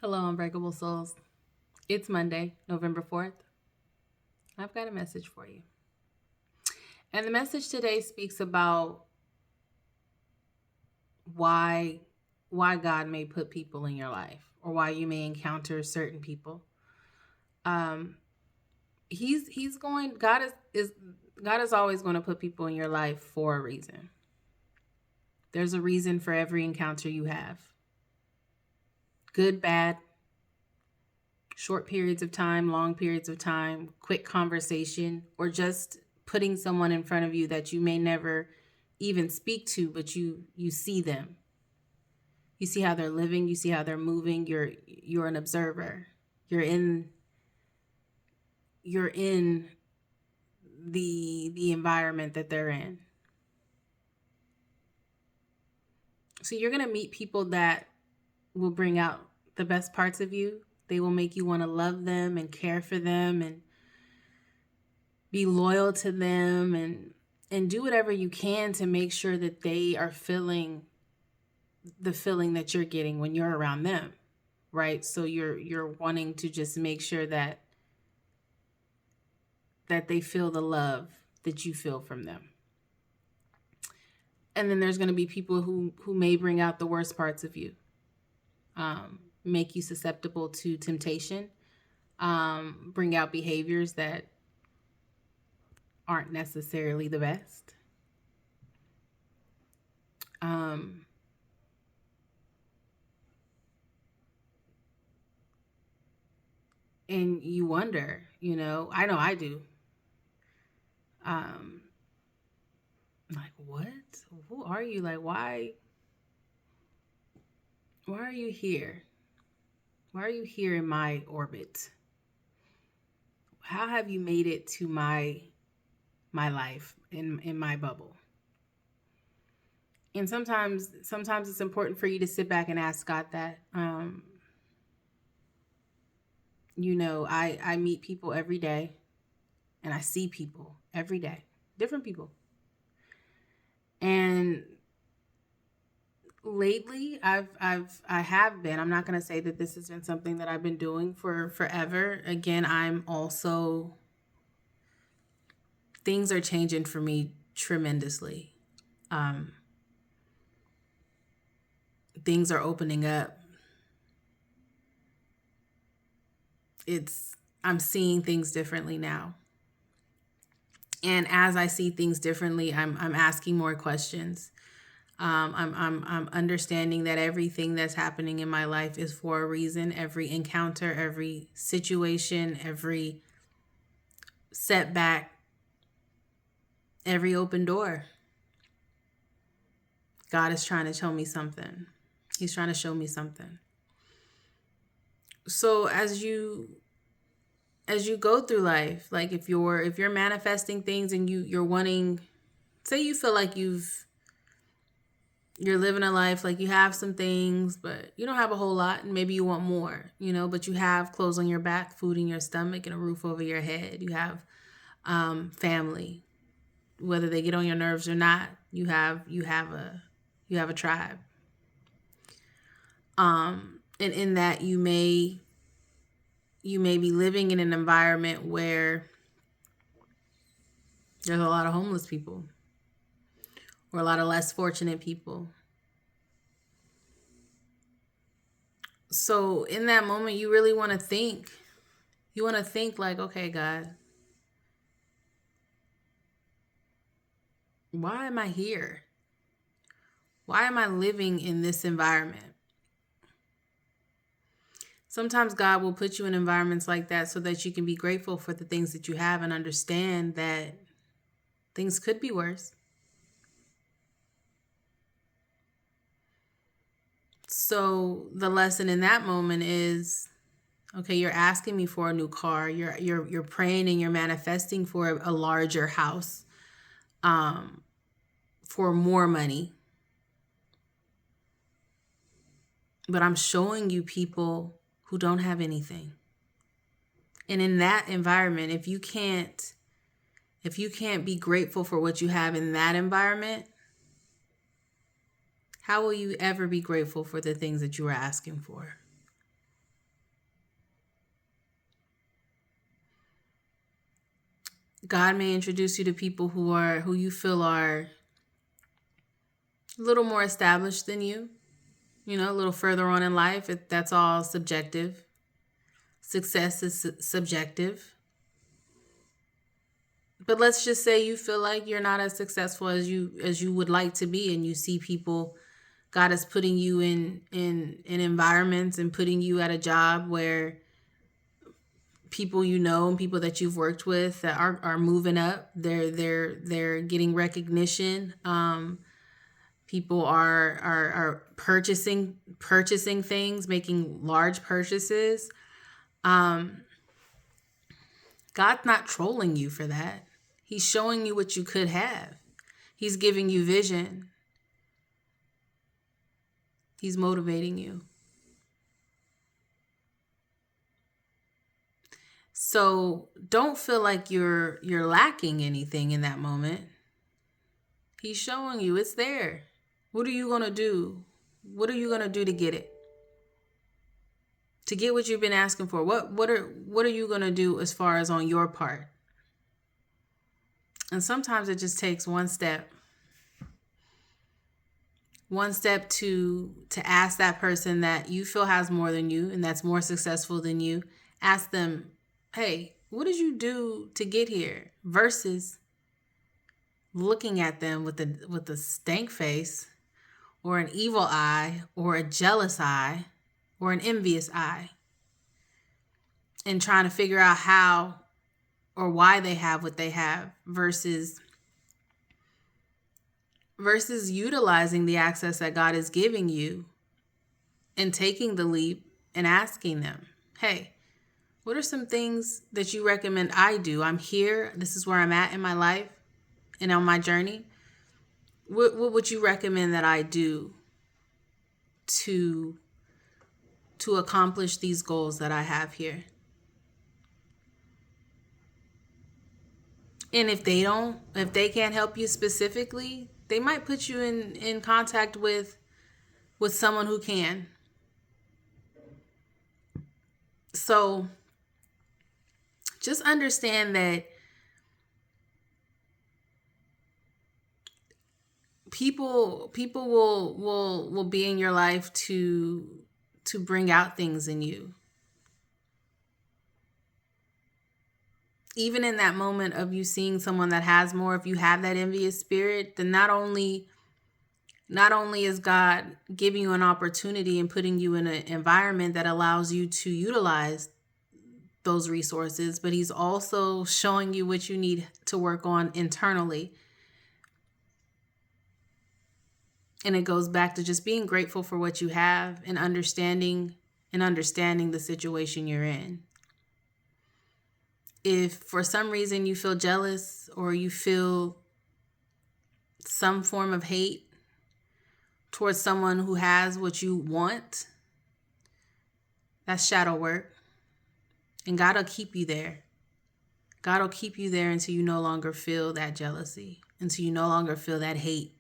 Hello, Unbreakable Souls. It's Monday, November 4th. I've got a message for you. And the message today speaks about why God may put people in your life or why you may encounter certain people. Um he's going God is always going to put people in your life for a reason. There's a reason for every encounter you have. Good, bad, short periods of time, long periods of time, quick conversation, or just putting someone in front of you that you may never even speak to, but you see them. You see how they're living, you see how they're moving. You're an observer. You're in the environment that they're in. So you're going to meet people that will bring out the best parts of you. They will make you want to love them and care for them and be loyal to them and do whatever you can to make sure that they are feeling the feeling that you're getting when you're around them, right? So you're wanting to just make sure that they feel the love that you feel from them. And then there's going to be people who may bring out the worst parts of you, make you susceptible to temptation, bring out behaviors that aren't necessarily the best. And you wonder, I know I do. Like, what? Who are you? Like, why are you here? Why are you here in my orbit? How have you made it to my life in my bubble? And sometimes it's important for you to sit back and ask God that. I meet people every day, and I see people every day, different people. And lately I have been, I'm not going to say that this has been something that I've been doing for forever. Again, things are changing for me tremendously. Things are opening up. I'm seeing things differently now. And as I see things differently, I'm asking more questions. I'm understanding that everything that's happening in my life is for a reason. Every encounter, every situation, every setback, every open door. God is trying to tell me something. He's trying to show me something. So as you go through life, like if you're manifesting things and you're wanting, say you feel like you're living a life, like you have some things, but you don't have a whole lot, and maybe you want more, but you have clothes on your back, food in your stomach, and a roof over your head. You have family, whether they get on your nerves or not. You have a tribe. And in that you may be living in an environment where there's a lot of homeless people or a lot of less fortunate people. So in that moment, you really want to think. You want to think like, okay, God, why am I here? Why am I living in this environment? Sometimes God will put you in environments like that so that you can be grateful for the things that you have and understand that things could be worse. So the lesson in that moment is, okay, you're asking me for a new car. You're praying and you're manifesting for a larger house, for more money. But I'm showing you people who don't have anything. And in that environment, if you can't be grateful for what you have in that environment, how will you ever be grateful for the things that you are asking for? God may introduce you to people who you feel are a little more established than you, a little further on in life. That's all subjective. Success is subjective. But let's just say you feel like you're not as successful as you would like to be, and you see people, God is putting you in environments and putting you at a job where people and people that you've worked with that are moving up. They're getting recognition. People are purchasing things, making large purchases. God's not trolling you for that. He's showing you what you could have. He's giving you vision. He's motivating you. So don't feel like you're lacking anything in that moment. He's showing you it's there. What are you going to do? What are you going to do to get it? To get what you've been asking for? What are you going to do as far as on your part? And sometimes it just takes one step. One step to ask that person that you feel has more than you and that's more successful than you. Ask them, hey, what did you do to get here? Versus looking at them with a stank face or an evil eye or a jealous eye or an envious eye and trying to figure out how or why they have what they have versus utilizing the access that God is giving you and taking the leap and asking them, hey, what are some things that you recommend I do? I'm here. This is where I'm at in my life and on my journey. What would you recommend that I do to accomplish these goals that I have here? And if they can't help you specifically, they might put you in contact with someone who can. So just understand that people will be in your life to bring out things in you. Even in that moment of you seeing someone that has more, if you have that envious spirit, then not only is God giving you an opportunity and putting you in an environment that allows you to utilize those resources, but he's also showing you what you need to work on internally. And it goes back to just being grateful for what you have and understanding the situation you're in. If for some reason you feel jealous or you feel some form of hate towards someone who has what you want, that's shadow work. And God will keep you there. God will keep you there until you no longer feel that jealousy, until you no longer feel that hate,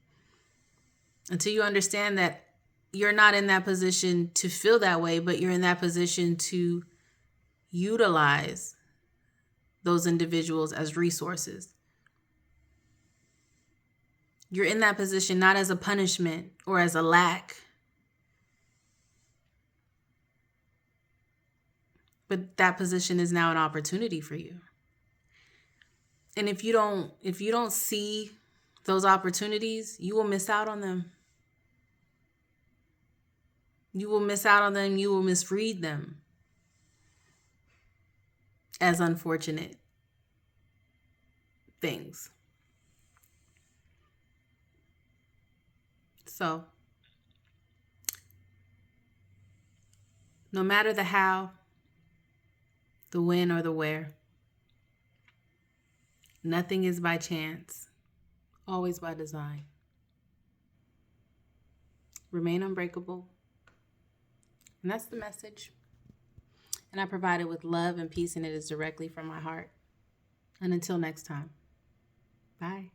until you understand that you're not in that position to feel that way, but you're in that position to utilize those individuals as resources. You're in that position not as a punishment or as a lack, but that position is now an opportunity for you. And if you don't see those opportunities, you will miss out on them. You will miss out on them. You will misread them as unfortunate things. So, no matter the how, the when, or the where, nothing is by chance, always by design. Remain unbreakable. And that's the message. And I provide it with love and peace, and it is directly from my heart. And until next time, bye.